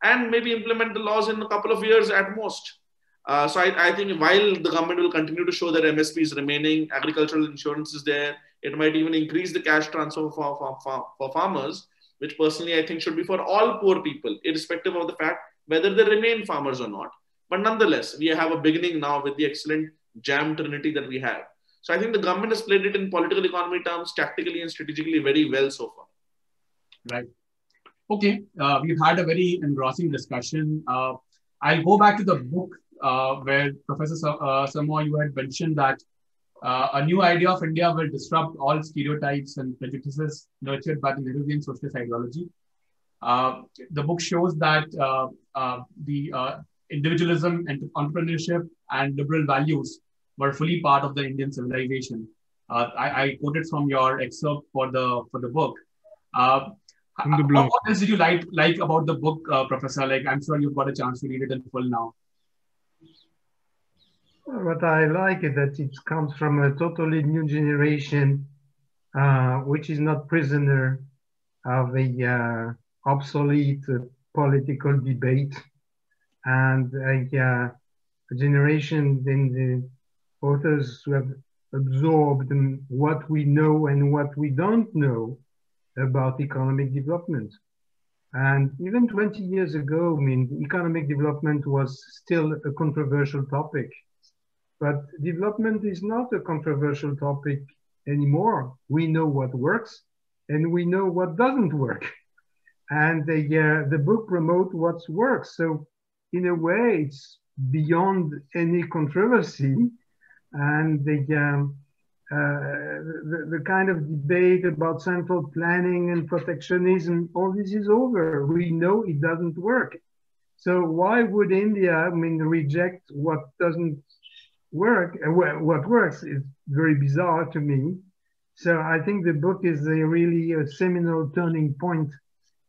and maybe implement the laws in a couple of years at most. So I think while the government will continue to show that MSP is remaining, agricultural insurance is there, it might even increase the cash transfer for farmers, which personally I think should be for all poor people, irrespective of the fact whether they remain farmers or not. But nonetheless, we have a beginning now with the excellent jam trinity that we have. So I think the government has played it in political economy terms, tactically and strategically very well so far. Right. Okay. We've had a very engrossing discussion. I'll go back to the book where Professor Sarma, you had mentioned that a new idea of India will disrupt all stereotypes and prejudices nurtured by the Nehruvian socialist ideology. The book shows that the individualism and entrepreneurship and liberal values were fully part of the Indian civilization. I quoted from your excerpt for the book. What else did you like about the book, Professor? Like, I'm sure you've got a chance to read it in full now. What I like is that it comes from a totally new generation, which is not prisoner of a obsolete political debate, and a generation in the authors who have absorbed what we know and what we don't know about economic development. And even 20 years ago, I mean, economic development was still a controversial topic. But development is not a controversial topic anymore. We know what works and we know what doesn't work. And the book promotes what works. So in a way, it's beyond any controversy. And the kind of debate about central planning and protectionism, all this is over. We know it doesn't work. So why would India, I mean, reject what doesn't work? What works is very bizarre to me. So I think the book is really a seminal turning point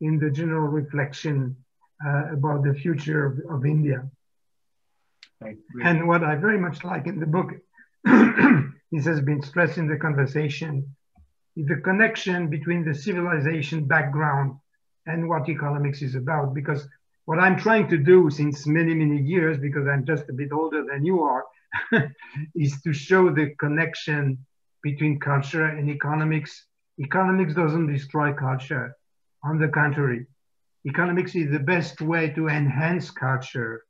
in the general reflection about the future of India. Right. And what I very much like in the book, this has been stressed in the conversation, is the connection between the civilization background and what economics is about. Because what I'm trying to do since many, many years, because I'm just a bit older than you are, is to show the connection between culture and economics. Economics doesn't destroy culture. On the contrary, economics is the best way to enhance culture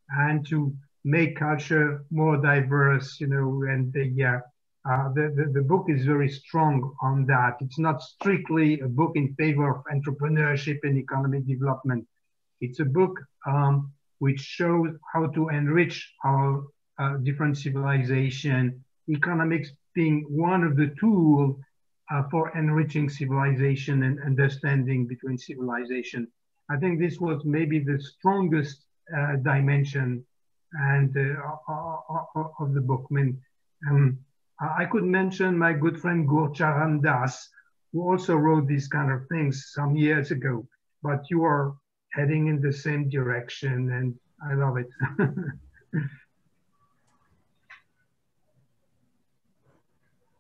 and to make culture more diverse, you know, and the book is very strong on that. It's not strictly a book in favor of entrepreneurship and economic development. It's a book which shows how to enrich our different civilization, economics being one of the tools for enriching civilization and understanding between civilization. I think this was maybe the strongest dimension and of the book. I mean, I could mention my good friend Gurcharan Das, who also wrote these kind of things some years ago, but you are heading in the same direction and I love it.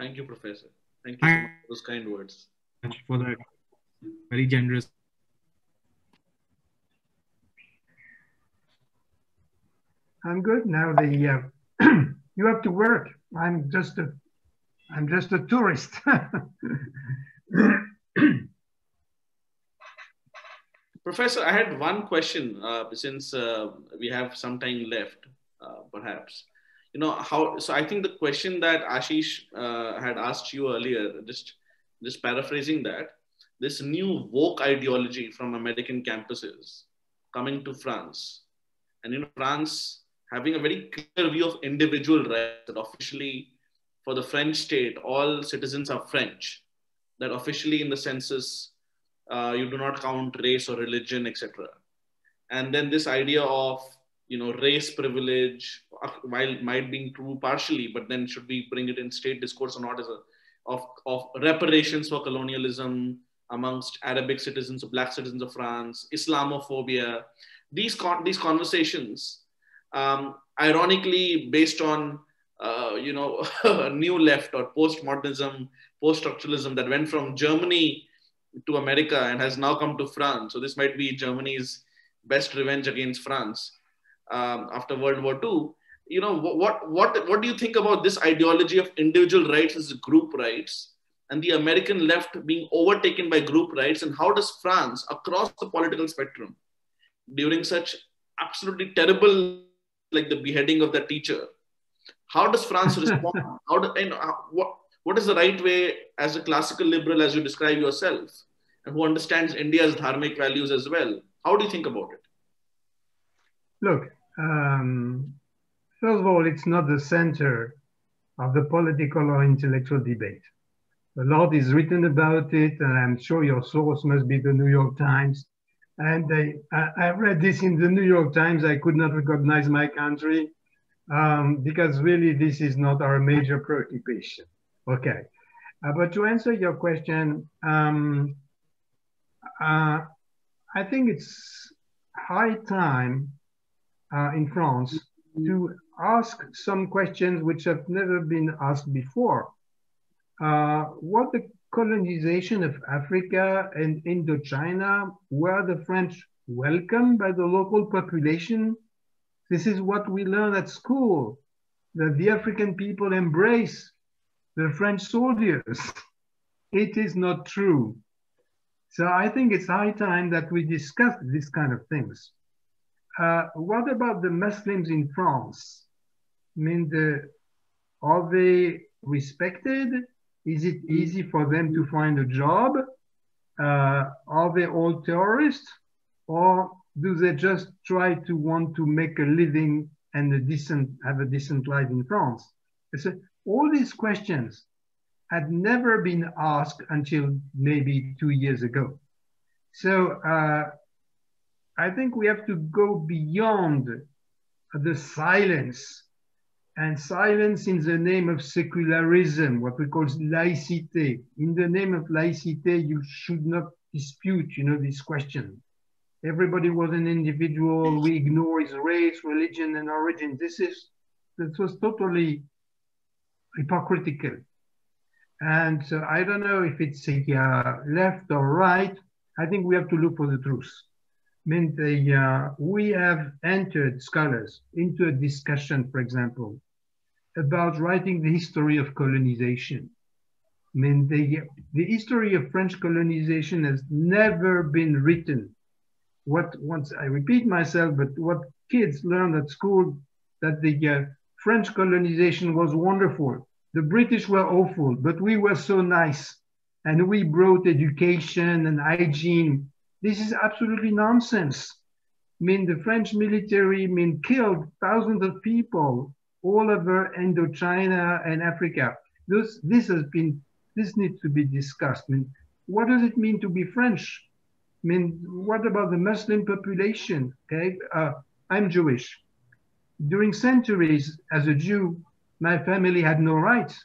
Thank you, Professor. Thank you so much for those kind words. For that, very generous. I'm good now. You have to work. I'm just a tourist. Professor, I had one question since we have some time left, perhaps. You know how? So I think the question that Ashish had asked you earlier, just paraphrasing that, this new woke ideology from American campuses coming to France, and you know France having a very clear view of individual rights, that officially for the French state, all citizens are French, that officially in the census, you do not count race or religion, etc. And then this idea of, you know, race privilege, while it might be true partially, but then should we bring it in state discourse or not, as of reparations for colonialism amongst Arabic citizens or Black citizens of France, Islamophobia, these conversations, ironically based on you know, a new left or postmodernism, post-structuralism that went from Germany to America and has now come to France. So this might be Germany's best revenge against France after World War II. You know, what do you think about this ideology of individual rights as group rights and the American left being overtaken by group rights? And how does France, across the political spectrum, during such absolutely terrible, like the beheading of the teacher, how does France respond? What is the right way, as a classical liberal, as you describe yourself, and who understands India's dharmic values as well? How do you think about it? Look, first of all, it's not the center of the political or intellectual debate. A lot is written about it, and I'm sure your source must be the New York Times. And I read this in the New York Times. I could not recognize my country because really this is not our major preoccupation. Okay. But to answer your question, I think it's high time in France to ask some questions which have never been asked before. What the colonization of Africa and Indochina, were the French welcomed by the local population? This is what we learn at school, that the African people embrace the French soldiers. It is not true. So I think it's high time that we discuss these kind of things. What about the Muslims in France? I mean, are they respected? Is it easy for them to find a job? Are they all terrorists? Or do they just try to want to make a living and have a decent life in France? So all these questions had never been asked until maybe 2 years ago. So I think we have to go beyond the silence, and silence in the name of secularism, what we call laïcité. In the name of laïcité, you should not dispute, this question. Everybody was an individual. We ignore his race, religion, and origin. This was totally hypocritical. And so I don't know if it's left or right. I think we have to look for the truth. I mean, we have entered, scholars, into a discussion, for example, about writing the history of colonization. I mean, the history of French colonization has never been written. Once I repeat myself, but what kids learned at school, that the French colonization was wonderful. The British were awful, but we were so nice. And we brought education and hygiene. This is absolutely nonsense. I mean, the French military killed thousands of people all over Indochina and Africa. This needs to be discussed. I mean, what does it mean to be French? I mean, what about the Muslim population? Okay, I'm Jewish. During centuries, as a Jew, my family had no rights.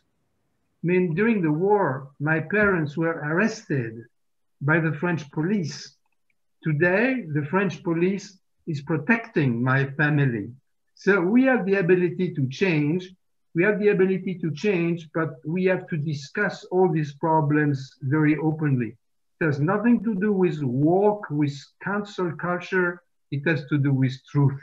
I mean, during the war, my parents were arrested by the French police. Today, the French police is protecting my family. So we have the ability to change. We have the ability to change, but we have to discuss all these problems very openly. It has nothing to do with woke, with cancel culture. It has to do with truth.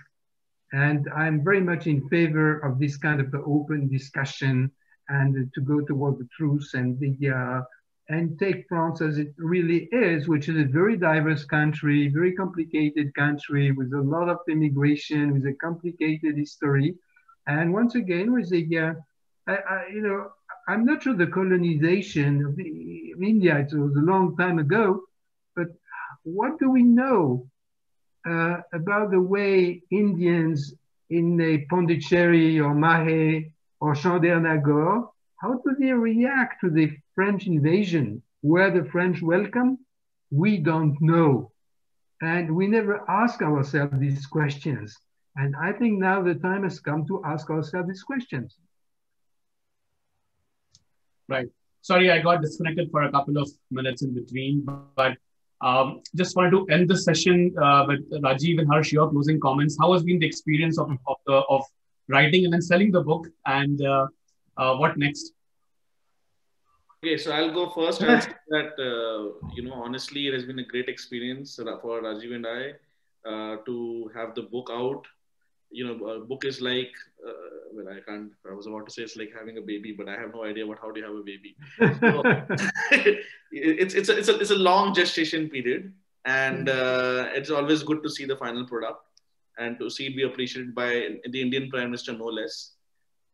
And I'm very much in favor of this kind of open discussion and to go toward the truth and take France as it really is, which is a very diverse country, very complicated country with a lot of immigration, with a complicated history. And once again, with I'm not sure the colonization of India, it was a long time ago, but what do we know about the way Indians in Pondicherry or Mahé or Chandernagore, how do they react to the French invasion? Were the French welcome? We don't know. And we never ask ourselves these questions. And I think now the time has come to ask ourselves these questions. Right. Sorry, I got disconnected for a couple of minutes in between, but just wanted to end the session with Rajeev and Harsh, your closing comments. How has been the experience of writing and then selling the book, and what next? Okay, so I'll go first. I'll say that, honestly, it has been a great experience for Rajeev and I to have the book out. A book is like, I was about to say it's like having a baby, but I have no idea how do you have a baby. So, it's a long gestation period, and it's always good to see the final product and to see it be appreciated by the Indian Prime Minister, no less.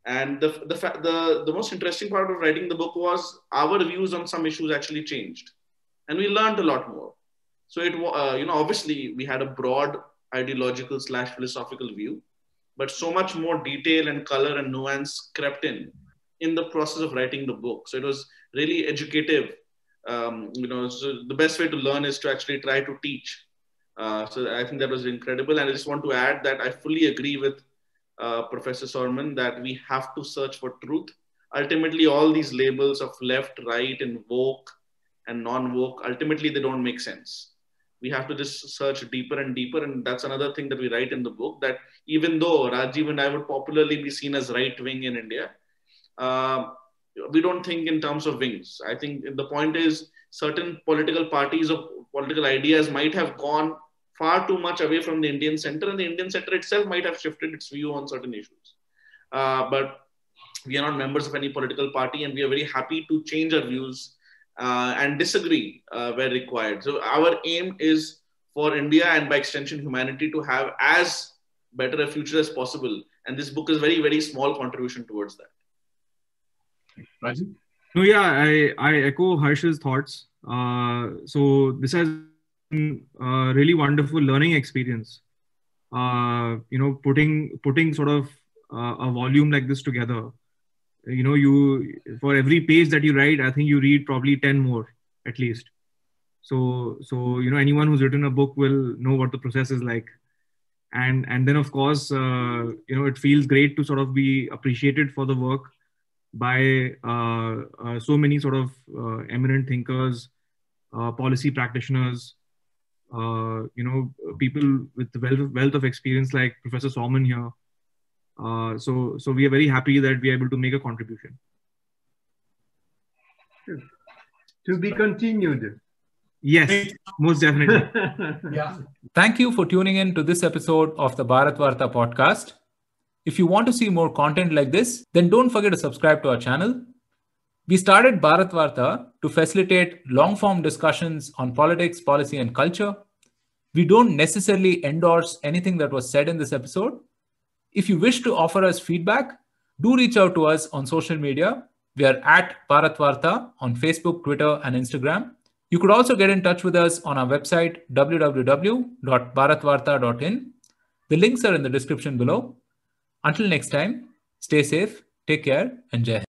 And the most interesting part of writing the book was our views on some issues actually changed, and we learned a lot more. So obviously we had a broad ideological / philosophical view, but so much more detail and color and nuance crept in the process of writing the book. So it was really educative. So the best way to learn is to actually try to teach. So I think that was incredible. And I just want to add that I fully agree with Professor Sorman that we have to search for truth. Ultimately, all these labels of left, right, and woke and non-woke, ultimately they don't make sense. We have to just search deeper and deeper. And that's another thing that we write in the book, that even though Rajeev and I would popularly be seen as right-wing in India, we don't think in terms of wings. I think the point is certain political parties or political ideas might have gone far too much away from the Indian center, and the Indian center itself might have shifted its view on certain issues. But we are not members of any political party, and we are very happy to change our views and disagree where required. So our aim is for India and by extension humanity to have as better a future as possible. And this book is very, very small contribution towards that. Rajeev? No, yeah, I echo Harsh's thoughts. So this has been a really wonderful learning experience. Putting sort of a volume like this together. you for every page that you write, I think you read probably 10 more at least. So anyone who's written a book will know what the process is like. And then of course, it feels great to sort of be appreciated for the work by so many sort of eminent thinkers, policy practitioners, people with wealth of experience like Professor Sorman here. So we are very happy that we are able to make a contribution. To be continued. Yes, most definitely. Yeah. Thank you for tuning in to this episode of the Bharatvaarta podcast. If you want to see more content like this, then don't forget to subscribe to our channel. We started Bharatvaarta to facilitate long-form discussions on politics, policy, and culture. We don't necessarily endorse anything that was said in this episode. If you wish to offer us feedback, do reach out to us on social media. We are at Bharatvaarta on Facebook, Twitter, and Instagram. You could also get in touch with us on our website, www.bharatvaarta.in. The links are in the description below. Until next time, stay safe, take care, and Jai Hind.